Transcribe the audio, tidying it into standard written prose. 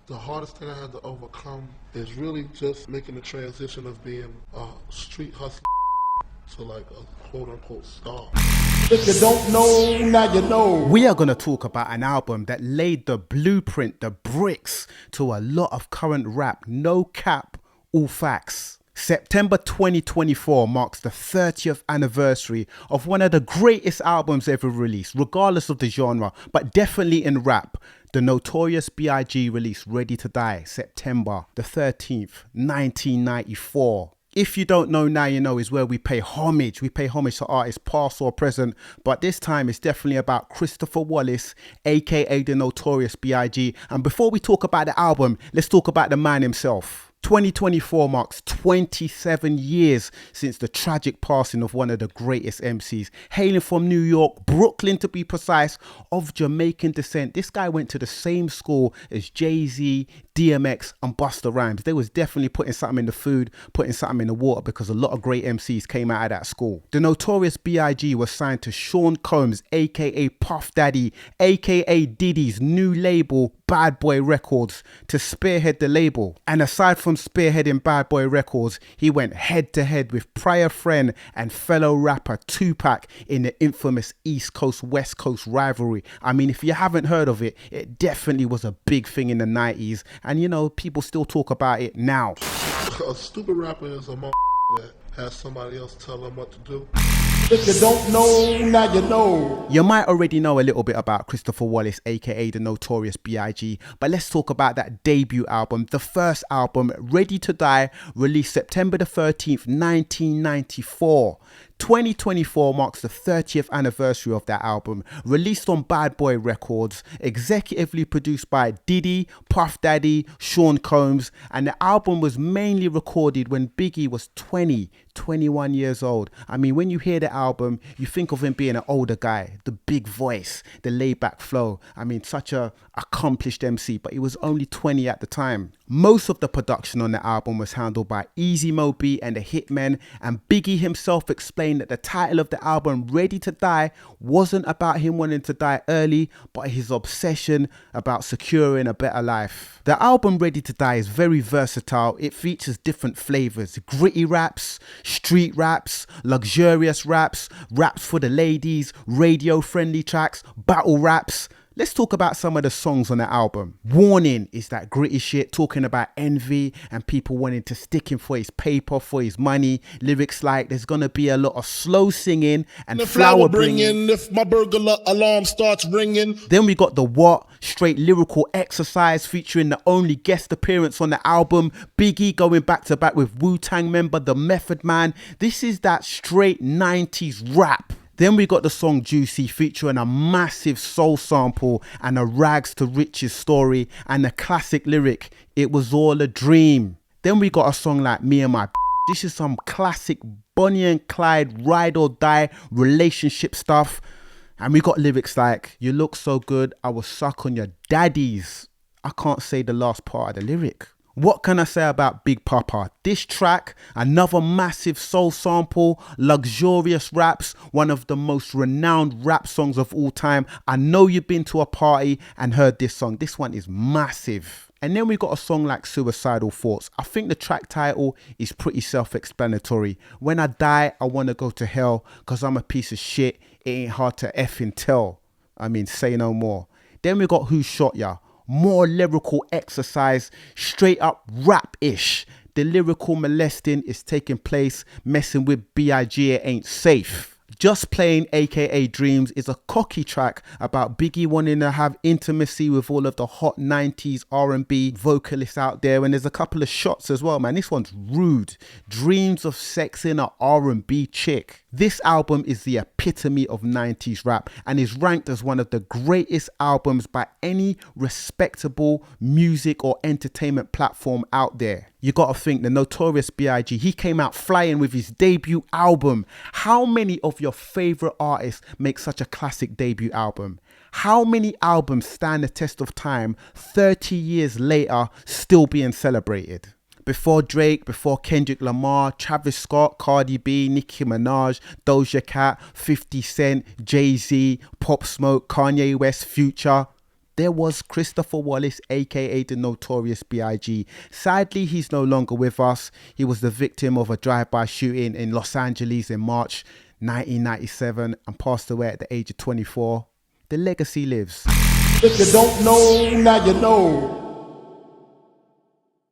The hardest thing I had to overcome is really just making the transition of being a street hustler to like a quote-unquote star. If you don't know, now you know. We are going to talk about an album that laid the blueprint, the bricks to a lot of current rap. No cap, all facts. September 2024 marks the 30th anniversary of one of the greatest albums ever released, regardless of the genre, but definitely in rap. The Notorious B.I.G. released Ready to Die, September the 13th, 1994. If you don't know, now you know is where we pay homage. We pay homage to artists past or present, but this time it's definitely about Christopher Wallace, aka the Notorious B.I.G. And before we talk about the album, let's talk about the man himself. 2024 marks 27 years since the tragic passing of one of the greatest MCs. Hailing from New York, Brooklyn to be precise, of Jamaican descent. This guy went to the same school as Jay-Z, DMX and Busta Rhymes. They was definitely putting something in the food, putting something in the water, because a lot of great MCs came out of that school. The Notorious B.I.G. was signed to Sean Combs, aka Puff Daddy, aka Diddy's new label, Bad Boy Records, to spearhead the label. And aside from spearheading Bad Boy Records, he went head to head with prior friend and fellow rapper Tupac in the infamous East Coast West Coast rivalry. I mean, if you haven't heard of it, it definitely was a big thing in the 90s, and you know, people still talk about it now. A stupid rapper is a that has somebody else tell them what to do. If you don't know, now you know. You might already know a little bit about Christopher Wallace, aka the Notorious B.I.G, but let's talk about that debut album, the first album, Ready to Die, released September the 13th, 1994. 2024 marks the 30th anniversary of that album, released on Bad Boy Records, executively produced by Diddy, Puff Daddy, Sean Combs, and the album was mainly recorded when Biggie was 21 years old. I mean, when you hear the album, you think of him being an older guy, the big voice, the laid back flow. I mean, such a accomplished MC, but he was only 20 at the time. Most of the production on the album was handled by Easy Mo Bee and the Hitmen, and Biggie himself explained that the title of the album, Ready to Die, wasn't about him wanting to die early, but his obsession about securing a better life. The album Ready to Die is very versatile. It features different flavors: gritty raps, street raps, luxurious raps, raps for the ladies, radio friendly tracks, battle raps. Let's talk about some of the songs on the album. Warning is that gritty shit, talking about envy and people wanting to stick him for his paper, for his money. Lyrics like there's gonna be a lot of slow singing and The flower bringing. if my burglar alarm starts ringing. Then we got the What, straight lyrical exercise featuring the only guest appearance on the album, Biggie going back to back with Wu-Tang member The Method Man. This is that straight 90s rap. Then we got the song Juicy featuring a massive soul sample and a rags to riches story and the classic lyric, it was all a dream. Then we got a song like Me and My. This is some classic Bonnie and Clyde ride or die relationship stuff. And we got lyrics like, you look so good, I will suck on your daddies. I can't say the last part of the lyric. What can I say about Big Papa? This track, another massive soul sample, luxurious raps, one of the most renowned rap songs of all time. I know you've been to a party and heard this song. This one is massive. And then we got a song like Suicidal Thoughts. I think the track title is pretty self-explanatory. When I die, I want to go to hell because I'm a piece of shit. It ain't hard to effing tell. I mean, say no more. Then we got Who Shot Ya? More lyrical exercise, straight up rap-ish. The lyrical molesting is taking place, messing with B.I.G. it ain't safe. Just Playing, aka Dreams, is a cocky track about Biggie wanting to have intimacy with all of the hot 90s R&B vocalists out there, and there's a couple of shots as well, man. This one's rude. Dreams of sexing an R&B chick. This album is the epitome of 90s rap and is ranked as one of the greatest albums by any respectable music or entertainment platform out there. You gotta think the Notorious B.I.G, he came out flying with his debut album. How many of your favorite artists make such a classic debut album? How many albums stand the test of time 30 years later still being celebrated? Before Drake, before Kendrick Lamar, Travis Scott, Cardi B, Nicki Minaj, Doja Cat, 50 Cent, Jay-Z, Pop Smoke, Kanye West, Future. there was Christopher Wallace, aka the Notorious B.I.G. Sadly, he's no longer with us. He was the victim of a drive-by shooting in Los Angeles in March 1997 and passed away at the age of 24. The legacy lives. If you don't know, now you know.